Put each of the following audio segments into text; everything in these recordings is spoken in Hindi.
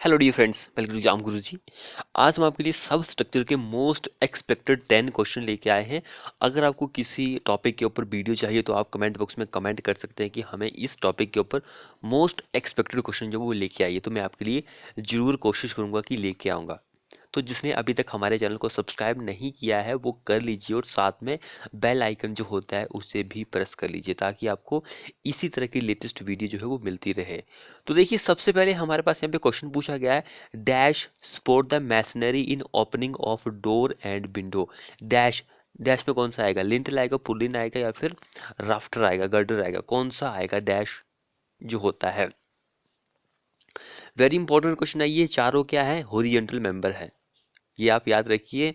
Hello dear friends, welcome to Jaam Guruji. आज हम आपके लिए सब स्ट्रक्चर के मोस्ट एक्सपेक्टेड 10 क्वेश्चन लेके आए हैं। अगर आपको किसी टॉपिक के ऊपर वीडियो चाहिए तो आप कमेंट बॉक्स में कमेंट कर सकते हैं कि हमें इस टॉपिक के ऊपर मोस्ट एक्सपेक्टेड क्वेश्चन जो वो लेके आइए, तो मैं आपके लिए ज़रूर कोशिश करूँगा कि लेके आऊँगा। तो जिसने अभी तक हमारे चैनल को सब्सक्राइब नहीं किया है वो कर लीजिए और साथ में बेल आइकन जो होता है उसे भी प्रेस कर लीजिए ताकि आपको इसी तरह की लेटेस्ट वीडियो जो है वो मिलती रहे। तो देखिए, सबसे पहले हमारे पास यहाँ पे क्वेश्चन पूछा गया है, dash support the masonry in opening of door and window. Dash dash में कौन सा आएगा? लिंटल आएगा, पुलिन आएगा या फिर राफ्टर आएगा, गर्डर आएगा? कौन सा आएगा डैश जो होता है? वेरी इंपॉर्टेंट क्वेश्चन है ये। चारों क्या है? हॉरिजॉन्टल मेंबर है, ये आप याद रखिए।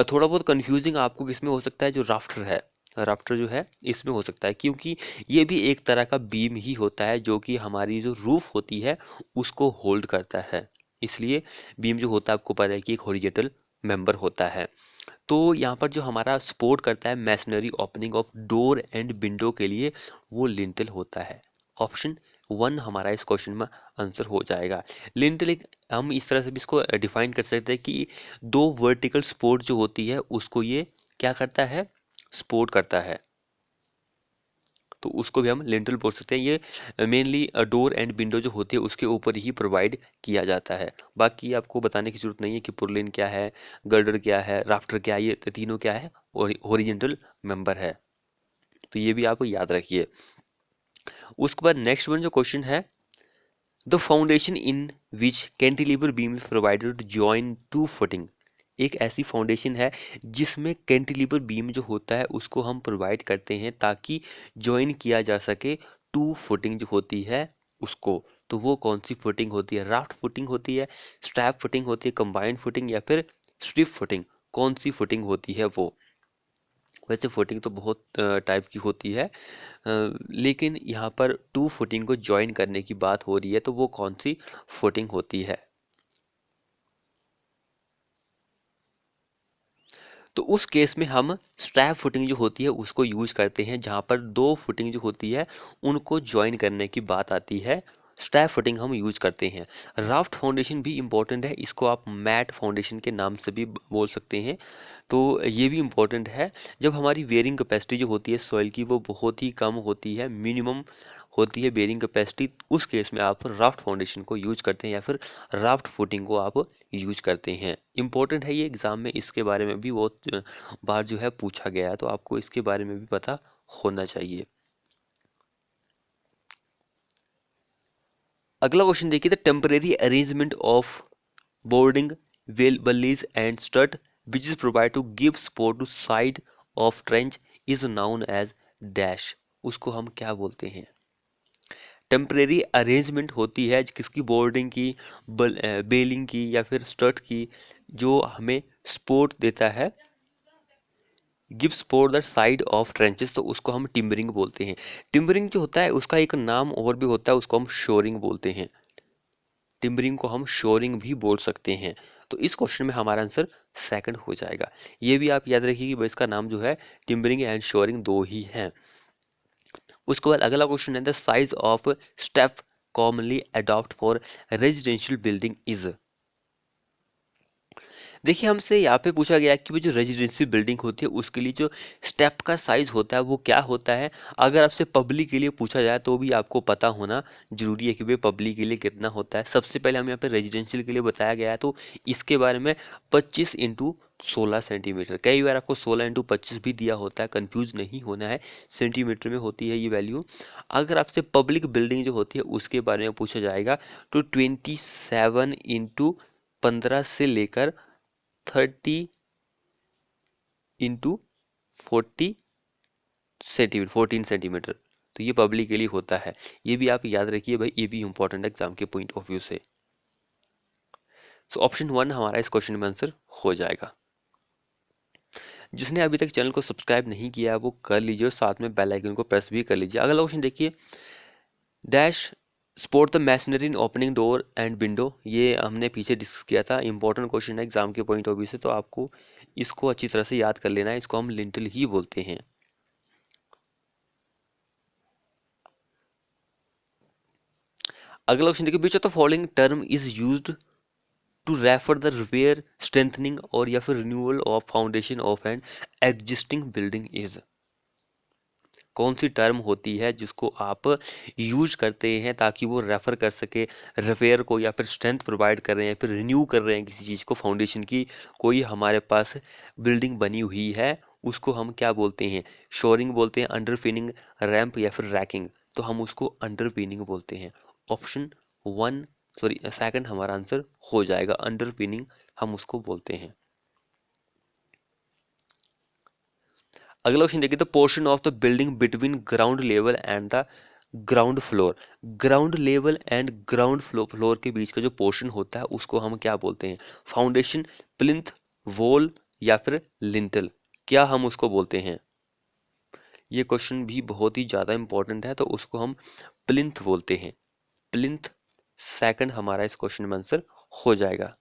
थोड़ा बहुत कंफ्यूजिंग आपको किसमें हो सकता है, जो राफ्टर है, राफ्टर जो है इसमें हो सकता है, क्योंकि ये भी एक तरह का बीम ही होता है जो कि हमारी जो रूफ होती है उसको होल्ड करता है। इसलिए बीम जो होता है आपको पता है कि एक हॉरिजॉन्टल मेंबर होता है। तो यहाँ पर जो हमारा सपोर्ट करता है masonry opening of door and window के लिए, वो लिंटल होता है। ऑप्शन 1 हमारा इस क्वेश्चन में आंसर हो जाएगा। लिंटल एक, हम इस तरह से भी इसको डिफाइन कर सकते हैं कि दो वर्टिकल सपोर्ट जो होती है उसको ये क्या करता है? सपोर्ट करता है, तो उसको भी हम लिंटल बोल सकते हैं। ये मेनली डोर एंड विंडो जो होती है उसके ऊपर ही प्रोवाइड किया जाता है। बाकी आपको बताने की जरूरत नहीं है कि पुर्लिन क्या है, गर्डर क्या है, राफ्टर क्या है, ये तीनों क्या है? हॉरिजॉन्टल मेंबर है। तो ये भी आप याद रखिए। उसके बाद नेक्स्ट वन जो क्वेश्चन है, the foundation in which cantilever beam is provided to join to footing. एक ऐसी फाउंडेशन है जिसमें कैंटिलीवर बीम जो होता है उसको हम प्रोवाइड करते हैं ताकि ज्वाइन किया जा सके टू फुटिंग जो होती है उसको। तो वो कौन सी फुटिंग होती है? राफ्ट फुटिंग होती है, स्ट्रैप फुटिंग होती है, कंबाइंड फुटिंग या फिर स्ट्रिप फुटिंग? कौन सी फुटिंग होती है वो? वैसे फुटिंग तो बहुत टाइप की होती है, लेकिन यहाँ पर टू फुटिंग को ज्वाइन करने की बात हो रही है, तो वो कौन सी फुटिंग होती है? तो उस केस में हम स्ट्रैप फुटिंग जो होती है उसको यूज करते हैं, जहाँ पर दो फुटिंग जो होती है उनको ज्वाइन करने की बात आती है, स्ट्रैप फुटिंग हम यूज करते हैं। राफ्ट फाउंडेशन भी इम्पोर्टेंट है, इसको आप मैट फाउंडेशन के नाम से भी बोल सकते हैं। तो ये भी इम्पोर्टेंट है। जब हमारी बेयरिंग कैपेसिटी जो होती है सॉइल की वो बहुत ही कम होती है, मिनिमम होती है बेयरिंग कैपेसिटी, उस केस में आप राफ्ट फाउंडेशन को यूज करते हैं या फिर राफ्ट फुटिंग को आप यूज करते हैं। इम्पोर्टेंट है ये, एग्जाम में इसके बारे में भी बहुत बार जो है पूछा गया है, तो आपको इसके बारे में भी पता होना चाहिए। अगला क्वेश्चन देखिए, the temporary arrangement of boarding ballies and stud which is provide to give support to side of trench is known as dash. उसको हम क्या बोलते हैं? टेम्परेरी अरेंजमेंट होती है किसकी? बोर्डिंग की, बेलिंग की या फिर स्टड की, जो हमें सपोर्ट देता है, give support the side of trenches, तो उसको हम टिम्बरिंग बोलते हैं। टिम्बरिंग जो होता है उसका एक नाम और भी होता है, उसको हम शोरिंग बोलते हैं। टिम्बरिंग को हम शोरिंग भी बोल सकते हैं। तो इस क्वेश्चन में हमारा आंसर सेकंड हो जाएगा। ये भी आप याद रखिए कि भाई इसका नाम जो है टिम्बरिंग एंड शोरिंग दो ही हैं। उसके बाद अगला क्वेश्चन है, the size of step commonly adopt for residential building is. देखिए, हमसे यहाँ पे पूछा गया है कि वो जो रेजिडेंशियल बिल्डिंग होती है उसके लिए जो स्टेप का साइज होता है वो क्या होता है। अगर आपसे पब्लिक के लिए पूछा जाए तो भी आपको पता होना जरूरी है कि भाई पब्लिक के लिए कितना होता है। सबसे पहले हम यहाँ पे रेजिडेंशियल के लिए बताया गया है, तो इसके बारे में 25x16 सेंटीमीटर, कई बार आपको 16x25 भी दिया होता है, कंफ्यूज नहीं होना है, सेंटीमीटर में होती है ये वैल्यू। अगर आपसे पब्लिक बिल्डिंग जो होती है उसके बारे में पूछा जाएगा तो 27x15 से लेकर 30x40 सेंटीमीटर, 14 सेंटीमीटर, तो ये पब्लिक के लिए होता है। ये भी आप याद रखिए भाई, ये भी इंपॉर्टेंट एग्जाम के पॉइंट ऑफ व्यू से। सो ऑप्शन 1 हमारा इस क्वेश्चन में आंसर हो जाएगा। जिसने अभी तक चैनल को सब्सक्राइब नहीं किया है वो कर लीजिए और साथ में बेल आइकन को प्रेस भी कर लीजिए। अगला क्वेश्चन देखिए, dash support the masonry in opening door and window. ये हमने पीछे डिस्कस किया था, इंपॉर्टेंट क्वेश्चन है एग्जाम के पॉइंट ऑफ व्यू से, तो आपको इसको अच्छी तरह से याद कर लेना है। इसको हम लिंटल ही बोलते हैं। अगला क्वेश्चन देखिए, which of the following term is used to refer the repair, strengthening और या फिर renewal of foundation of an existing building is. कौन सी टर्म होती है जिसको आप यूज करते हैं ताकि वो रेफर कर सके रिपेयर को, या फिर स्ट्रेंथ प्रोवाइड कर रहे हैं, या फिर रिन्यू कर रहे हैं किसी चीज़ को, फाउंडेशन की कोई हमारे पास बिल्डिंग बनी हुई है, उसको हम क्या बोलते हैं? शोरिंग बोलते हैं, अंडरपिनिंग, रैंप या फिर रैकिंग। तो हम उसको अंडरपिनिंग बोलते हैं। ऑप्शन वन, सॉरी सेकंड हमारा आंसर हो जाएगा, अंडरपिनिंग हम उसको बोलते हैं। अगला क्वेश्चन देखिए, the portion of the building between ground level and the ground floor. Ground level and ground floor के बीच का जो पोर्शन होता है उसको हम क्या बोलते हैं? फाउंडेशन, प्लिंथ, वॉल या फिर लिंटल, क्या हम उसको बोलते हैं? ये क्वेश्चन भी बहुत ही ज़्यादा इंपॉर्टेंट है, तो उसको हम प्लिंथ बोलते हैं। प्लिंथ सेकंड हमारा इस क्वेश्चन में आंसर हो जाएगा।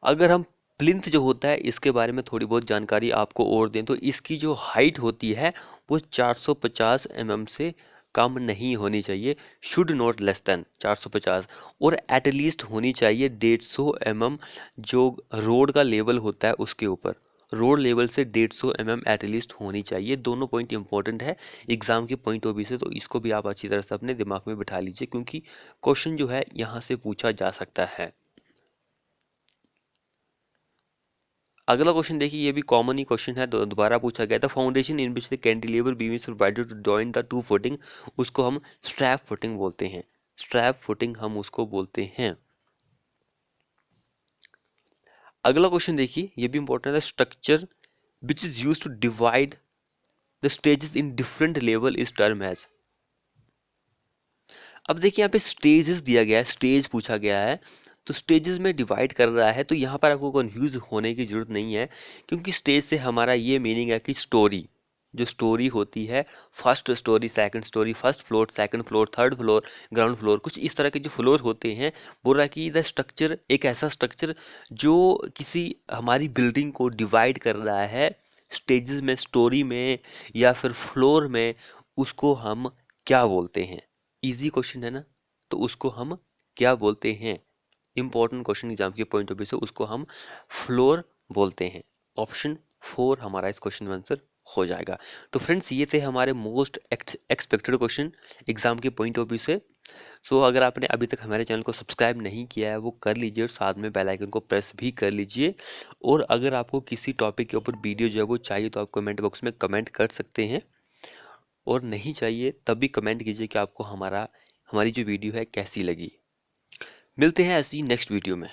अगर हम प्लिंथ जो होता है इसके बारे में थोड़ी बहुत जानकारी आपको और दें तो इसकी जो हाइट होती है वो 450 mm से कम नहीं होनी चाहिए, शुड नॉट लेस देन 450, और एटलीस्ट होनी चाहिए 150 mm जो रोड का लेवल होता है उसके ऊपर। रोड लेवल से 150 mm एटलीस्ट होनी चाहिए। दोनों पॉइंट इंपॉर्टेंट है एग्जाम के पॉइंट ऑफ व्यू से, तो इसको भी आप अच्छी तरह से अपने दिमाग में बिठा लीजिए क्योंकि क्वेश्चन जो है यहाँ से पूछा जा सकता है। अगला क्वेश्चन देखिए, ये भी कॉमन ही क्वेश्चन है, दोबारा पूछा गया था। Foundation in which the cantilever beam is provided to join the two footing, उसको हम स्ट्रैप फुटिंग बोलते हैं। स्ट्रैप फुटिंग हम उसको बोलते हैं। अगला क्वेश्चन देखिए, ये भी इंपॉर्टेंट है। Structure which is use to divide the stages in different level is term as. अब देखिए यहाँ पे स्टेजेस दिया गया है, स्टेज पूछा गया है, तो स्टेजेस में डिवाइड कर रहा है, तो यहाँ पर आपको कंफ्यूज होने की जरूरत नहीं है क्योंकि स्टेज से हमारा ये मीनिंग है कि स्टोरी, जो स्टोरी होती है, first story, second story, first floor, second floor, third floor, ground floor, कुछ इस तरह के जो फ्लोर होते हैं। बोल रहा है कि द स्ट्रक्चर, एक ऐसा स्ट्रक्चर जो किसी हमारी बिल्डिंग को डिवाइड कर रहा है स्टेजेस में, स्टोरी में या फिर फ्लोर में, उसको हम क्या बोलते हैं? इजी क्वेश्चन है ना, तो उसको हम क्या बोलते हैं? इंपॉर्टेंट क्वेश्चन एग्जाम के पॉइंट ऑफ व्यू से उसको हम फ्लोर बोलते हैं। ऑप्शन फोर हमारा इस क्वेश्चन में आंसर हो जाएगा। तो फ्रेंड्स, ये थे हमारे मोस्ट एक्सपेक्टेड क्वेश्चन एग्जाम के पॉइंट ऑफ व्यू से। सो अगर आपने अभी तक हमारे चैनल को सब्सक्राइब नहीं किया है वो कर लीजिए और साथ में बेल आइकन को प्रेस भी कर लीजिए। और अगर आपको किसी टॉपिक के ऊपर वीडियो जो है वो चाहिए तो आप कमेंट बॉक्स में कमेंट कर सकते हैं, और नहीं चाहिए तब भी कमेंट कीजिए कि आपको हमारी जो वीडियो है कैसी लगी। मिलते हैं ऐसी नेक्स्ट वीडियो में।